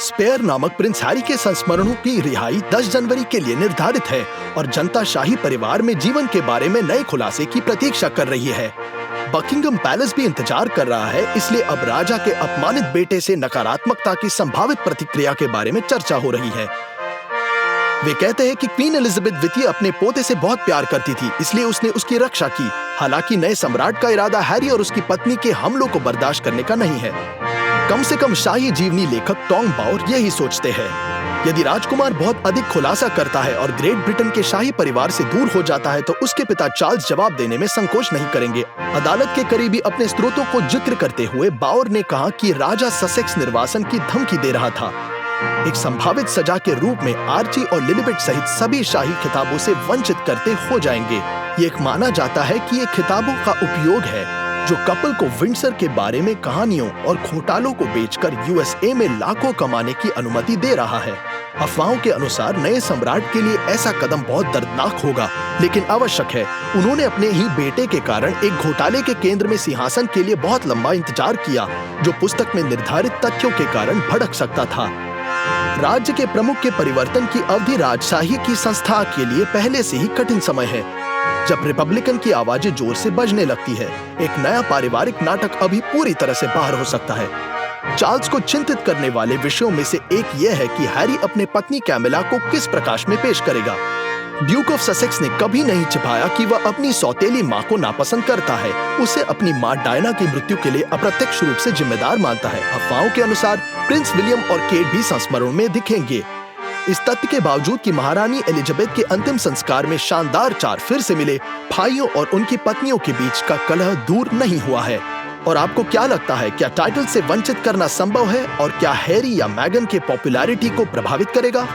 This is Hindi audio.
स्पेयर नामक प्रिंस हैरी के संस्मरणों की रिहाई 10 जनवरी के लिए निर्धारित है और जनता शाही परिवार में जीवन के बारे में नए खुलासे की प्रतीक्षा कर रही है। बकिंगम पैलेस भी इंतजार कर रहा है, इसलिए अब राजा के अपमानित बेटे से नकारात्मकता की संभावित प्रतिक्रिया के बारे में चर्चा हो रही है। वे कहते हैं कि क्वीन एलिजाबेथ द्वितीय अपने पोते से बहुत प्यार करती थी, इसलिए उसने उसकी रक्षा की। हालांकि नए सम्राट का इरादा हैरी और उसकी पत्नी के हमलों को बर्दाश्त करने का नहीं है। कम से कम शाही जीवनी लेखक टॉम बाउर यही सोचते हैं। यदि राजकुमार बहुत अधिक खुलासा करता है और ग्रेट ब्रिटेन के शाही परिवार से दूर हो जाता है तो उसके पिता चार्ल्स जवाब देने में संकोच नहीं करेंगे। अदालत के करीबी अपने स्रोतों को जिक्र करते हुए बाउर ने कहा कि राजा ससेक्स निर्वासन की धमकी दे रहा था। एक संभावित सजा के रूप में आर्ची और लिलिबेट सहित सभी शाही खिताबों से वंचित करते हो जाएंगे। ये माना जाता है कि ये खिताबों का उपयोग है जो कपल को विंडसर के बारे में कहानियों और घोटालों को बेचकर यूएसए में लाखों कमाने की अनुमति दे रहा है। अफवाहों के अनुसार नए सम्राट के लिए ऐसा कदम बहुत दर्दनाक होगा, लेकिन आवश्यक है। उन्होंने अपने ही बेटे के कारण एक घोटाले के केंद्र में सिंहासन के लिए बहुत लंबा इंतजार किया, जो पुस्तक में निर्धारित तथ्यों के कारण भड़क सकता था। राज्य के प्रमुख के परिवर्तन की अवधि राजशाही की संस्था के लिए पहले से ही कठिन समय है, जब रिपब्लिकन की आवाजें जोर से बजने लगती है। एक नया पारिवारिक नाटक अभी पूरी तरह से बाहर हो सकता है। चार्ल्स को चिंतित करने वाले विषयों में से एक यह है कि हैरी अपने पत्नी कैमिला को किस प्रकाश में पेश करेगा। ड्यूक ऑफ ससेक्स ने कभी नहीं छिपाया कि वह अपनी सौतेली मां को नापसंद करता है। उसे अपनी मां डायना की मृत्यु के लिए अप्रत्यक्ष रूप से जिम्मेदार मानता है। अफवाहों के अनुसार प्रिंस विलियम और केट भी संस्मरण में दिखेंगे। इस तथ्य के बावजूद कि महारानी एलिजाबेथ के अंतिम संस्कार में शानदार चार फिर से मिले, भाइयों और उनकी पत्नियों के बीच का कलह दूर नहीं हुआ है। और आपको क्या लगता है, क्या टाइटल से वंचित करना संभव है और क्या हैरी या मैगन के पॉपुलैरिटी को प्रभावित करेगा?